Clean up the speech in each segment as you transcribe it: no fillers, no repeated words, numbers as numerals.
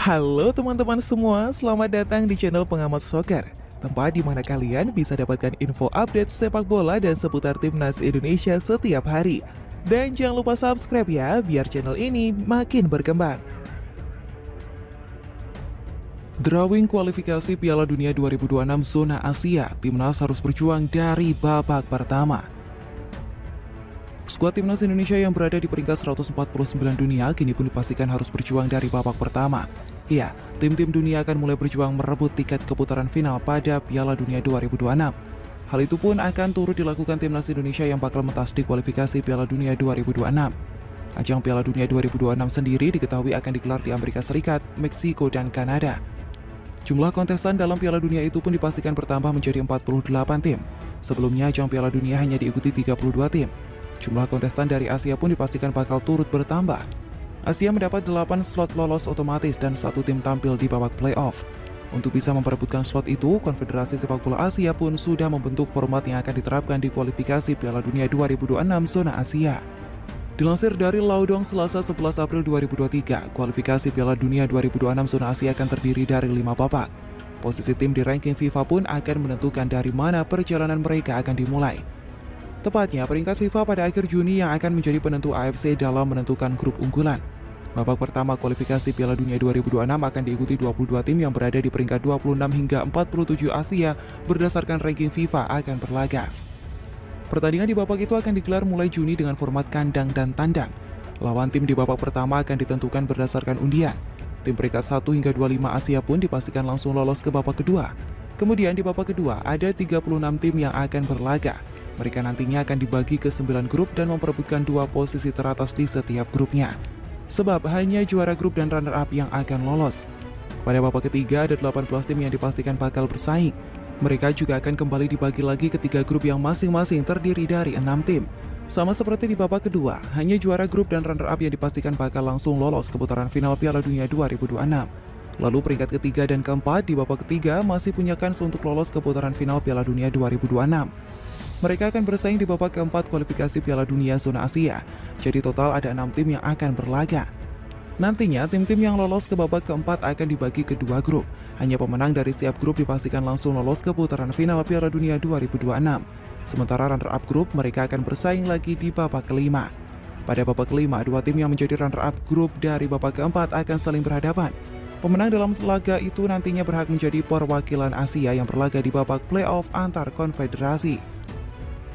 Halo teman-teman semua, selamat datang di channel Pengamat Soccer, tempat di mana kalian bisa dapatkan info update sepak bola dan seputar timnas Indonesia setiap hari. Dan jangan lupa subscribe ya, biar channel ini makin berkembang. Drawing kualifikasi Piala Dunia 2026 zona Asia, timnas harus berjuang dari babak pertama. Skuad timnas Indonesia yang berada di peringkat 149 dunia kini pun dipastikan harus berjuang dari babak pertama. Iya, tim-tim dunia akan mulai berjuang merebut tiket keputaran final pada Piala Dunia 2026. Hal itu pun akan turut dilakukan timnas Indonesia yang bakal mentas di kualifikasi Piala Dunia 2026. Ajang Piala Dunia 2026 sendiri diketahui akan digelar di Amerika Serikat, Meksiko, dan Kanada. Jumlah kontestan dalam Piala Dunia itu pun dipastikan bertambah menjadi 48 tim. Sebelumnya ajang Piala Dunia hanya diikuti 32 tim. Jumlah kontestan dari Asia pun dipastikan bakal turut bertambah. Asia mendapat 8 slot lolos otomatis dan 1 tim tampil di babak playoff. Untuk bisa memperebutkan slot itu, Konfederasi Sepak Bola Asia pun sudah membentuk format yang akan diterapkan di kualifikasi Piala Dunia 2026 zona Asia. Dilansir dari Laodong Selasa 11 April 2023, kualifikasi Piala Dunia 2026 zona Asia akan terdiri dari 5 babak. Posisi tim di ranking FIFA pun akan menentukan dari mana perjalanan mereka akan dimulai. Tepatnya, peringkat FIFA pada akhir Juni yang akan menjadi penentu AFC dalam menentukan grup unggulan. Babak pertama kualifikasi Piala Dunia 2026 akan diikuti 22 tim yang berada di peringkat 26 hingga 47 Asia berdasarkan ranking FIFA akan berlaga. Pertandingan di babak itu akan digelar mulai Juni dengan format kandang dan tandang. Lawan tim di babak pertama akan ditentukan berdasarkan undian. Tim peringkat 1 hingga 25 Asia pun dipastikan langsung lolos ke babak kedua. Kemudian di babak kedua ada 36 tim yang akan berlaga. Mereka nantinya akan dibagi ke 9 grup dan memperebutkan 2 posisi teratas di setiap grupnya. Sebab hanya juara grup dan runner-up yang akan lolos. Pada babak ketiga ada 18 tim yang dipastikan bakal bersaing. Mereka juga akan kembali dibagi lagi ke 3 grup yang masing-masing terdiri dari 6 tim. Sama seperti di babak kedua, hanya juara grup dan runner-up yang dipastikan bakal langsung lolos ke putaran final Piala Dunia 2026. Lalu peringkat ketiga dan keempat di babak ketiga masih punya kans untuk lolos ke putaran final Piala Dunia 2026. Mereka akan bersaing di babak keempat kualifikasi Piala Dunia zona Asia. Jadi total ada 6 tim yang akan berlaga. Nantinya tim-tim yang lolos ke babak keempat akan dibagi ke 2 grup. Hanya pemenang dari setiap grup dipastikan langsung lolos ke putaran final Piala Dunia 2026. Sementara runner-up grup mereka akan bersaing lagi di babak kelima. Pada babak kelima, 2 tim yang menjadi runner-up grup dari babak keempat akan saling berhadapan. Pemenang dalam laga itu nantinya berhak menjadi perwakilan Asia yang berlaga di babak playoff antar konfederasi,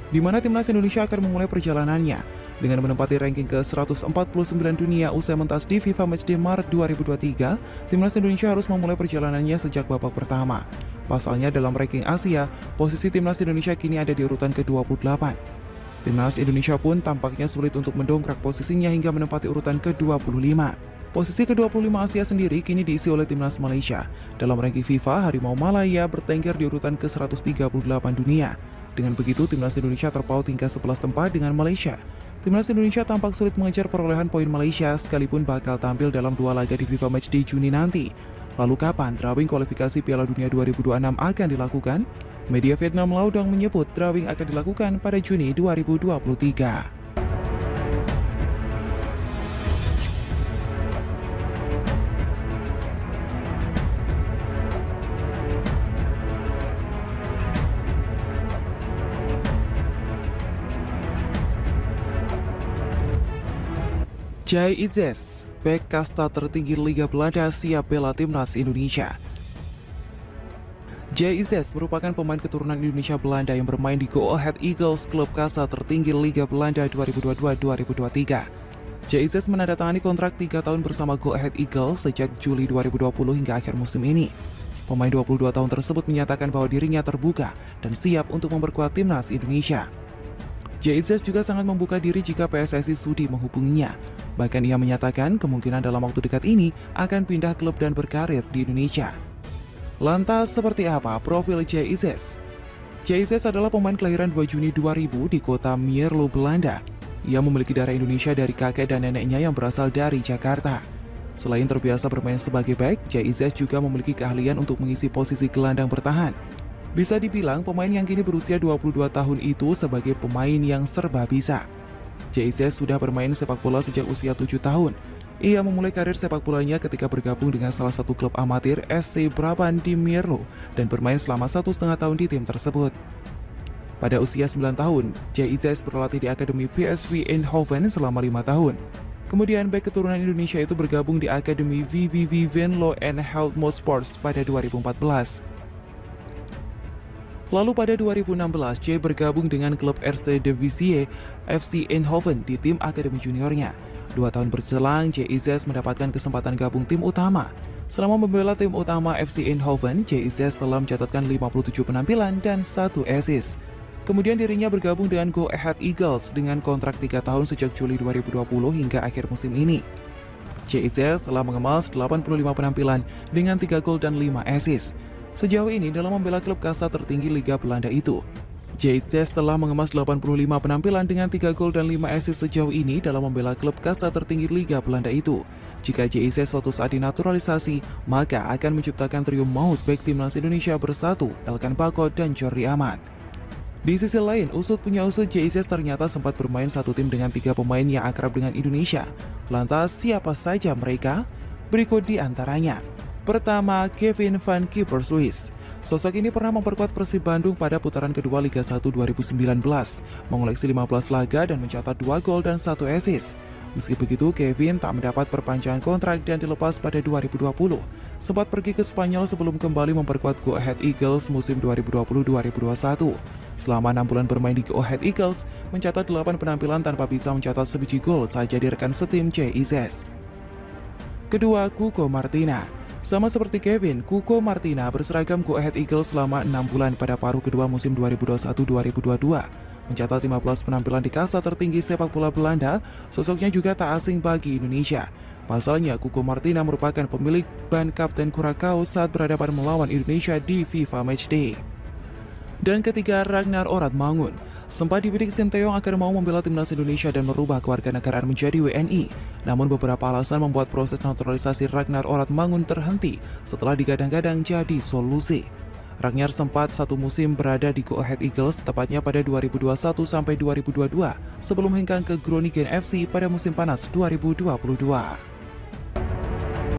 di mana timnas Indonesia akan memulai perjalanannya dengan menempati ranking ke-149 dunia usai mentas di FIFA Matchday Maret 2023. Timnas Indonesia harus memulai perjalanannya sejak babak pertama. Pasalnya dalam ranking Asia, posisi timnas Indonesia kini ada di urutan ke-28. Timnas Indonesia pun tampaknya sulit untuk mendongkrak posisinya hingga menempati urutan ke-25. Posisi ke-25 Asia sendiri kini diisi oleh timnas Malaysia. Dalam ranking FIFA, Harimau Malaya bertengger di urutan ke-138 dunia. Dengan begitu, timnas Indonesia terpaut hingga 11 tempat dengan Malaysia. Timnas Indonesia tampak sulit mengejar perolehan poin Malaysia sekalipun bakal tampil dalam 2 laga di FIFA Matchday Juni nanti. Lalu kapan drawing kualifikasi Piala Dunia 2026 akan dilakukan? Media Vietnam Laodong menyebut drawing akan dilakukan pada Juni 2023. Jai Itzes, bek kasta tertinggi Liga Belanda siap bela timnas Indonesia. Jai Itzes merupakan pemain keturunan Indonesia Belanda yang bermain di Go Ahead Eagles, klub kasta tertinggi Liga Belanda 2022-2023. Jai Itzes menandatangani kontrak 3 tahun bersama Go Ahead Eagles sejak Juli 2020 hingga akhir musim ini. Pemain 22 tahun tersebut menyatakan bahwa dirinya terbuka dan siap untuk memperkuat timnas Indonesia. Jai Itzes juga sangat membuka diri jika PSSI sudi menghubunginya. Bahkan ia menyatakan kemungkinan dalam waktu dekat ini akan pindah klub dan berkarir di Indonesia. Lantas seperti apa profil Jai Itzes? Jai Itzes adalah pemain kelahiran 2 Juni 2000 di kota Mierlo, Belanda. Ia memiliki darah Indonesia dari kakek dan neneknya yang berasal dari Jakarta. Selain terbiasa bermain sebagai bek, Jai Itzes juga memiliki keahlian untuk mengisi posisi gelandang bertahan. Bisa dibilang pemain yang kini berusia 22 tahun itu sebagai pemain yang serba bisa. Jai Itzes sudah bermain sepak bola sejak usia 7 tahun. Ia memulai karir sepak bolanya ketika bergabung dengan salah satu klub amatir SC Brabant di Mierlo dan bermain selama 1,5 tahun di tim tersebut. Pada usia 9 tahun, JIZS berlatih di Akademi PSV Eindhoven selama 5 tahun. Kemudian bek keturunan Indonesia itu bergabung di Akademi VVV Venlo and Helmond Sports pada 2014. Lalu pada 2016, J bergabung dengan klub Eerste Divisie FC Eindhoven di tim akademi juniornya. 2 tahun berselang, JIZS mendapatkan kesempatan gabung tim utama. Selama membela tim utama FC Eindhoven, JIZS telah mencatatkan 57 penampilan dan 1 assist. Kemudian dirinya bergabung dengan Go Ahead Eagles dengan kontrak 3 tahun sejak Juli 2020 hingga akhir musim ini. JIZS telah mengemas 85 penampilan dengan 3 gol dan 5 assist. Sejauh ini dalam membela klub kasta tertinggi Liga Belanda itu, JIZS telah mengemas 85 penampilan dengan 3 gol dan 5 assist sejauh ini dalam membela klub kasta tertinggi Liga Belanda itu. Jika JIZS suatu saat dinaturalisasi, maka akan menciptakan trio maut back timnas Indonesia bersatu, Elkan Bagot dan Jordi Amat. Di sisi lain, usut punya usut, JIZS ternyata sempat bermain satu tim dengan 3 pemain yang akrab dengan Indonesia. Lantas, siapa saja mereka? Berikut di antaranya. Pertama, Kevin van Kiepersluis. Sosok ini pernah memperkuat Persib Bandung pada putaran kedua Liga 1 2019, mengoleksi 15 laga dan mencatat 2 gol dan 1 assist. Meski begitu, Kevin tak mendapat perpanjangan kontrak dan dilepas pada 2020. Sempat pergi ke Spanyol sebelum kembali memperkuat Go Ahead Eagles musim 2020-2021. Selama 6 bulan bermain di Go Ahead Eagles, mencatat 8 penampilan tanpa bisa mencatat sebiji gol saat jadi rekan setim JIZS. Kedua, Cuco Martina. Sama seperti Kevin, Cuco Martina berseragam Go Ahead Eagles selama 6 bulan pada paruh kedua musim 2021-2022. Mencatat 15 penampilan di kasta tertinggi sepak bola Belanda, sosoknya juga tak asing bagi Indonesia. Pasalnya, Cuco Martina merupakan pemilik ban Kapten Curaçao saat berhadapan melawan Indonesia di FIFA Matchday. Dan ketiga, Ragnar Oratmangun. Sempat dibidik Sinteyong akan mau membela timnas Indonesia dan merubah kewarganegaraan menjadi WNI. Namun beberapa alasan membuat proses naturalisasi Ragnar Oratmangun terhenti setelah digadang-gadang jadi solusi. Ragnar sempat satu musim berada di Go Ahead Eagles, tepatnya pada 2021 sampai 2022, sebelum hengkang ke Groningen FC pada musim panas 2022.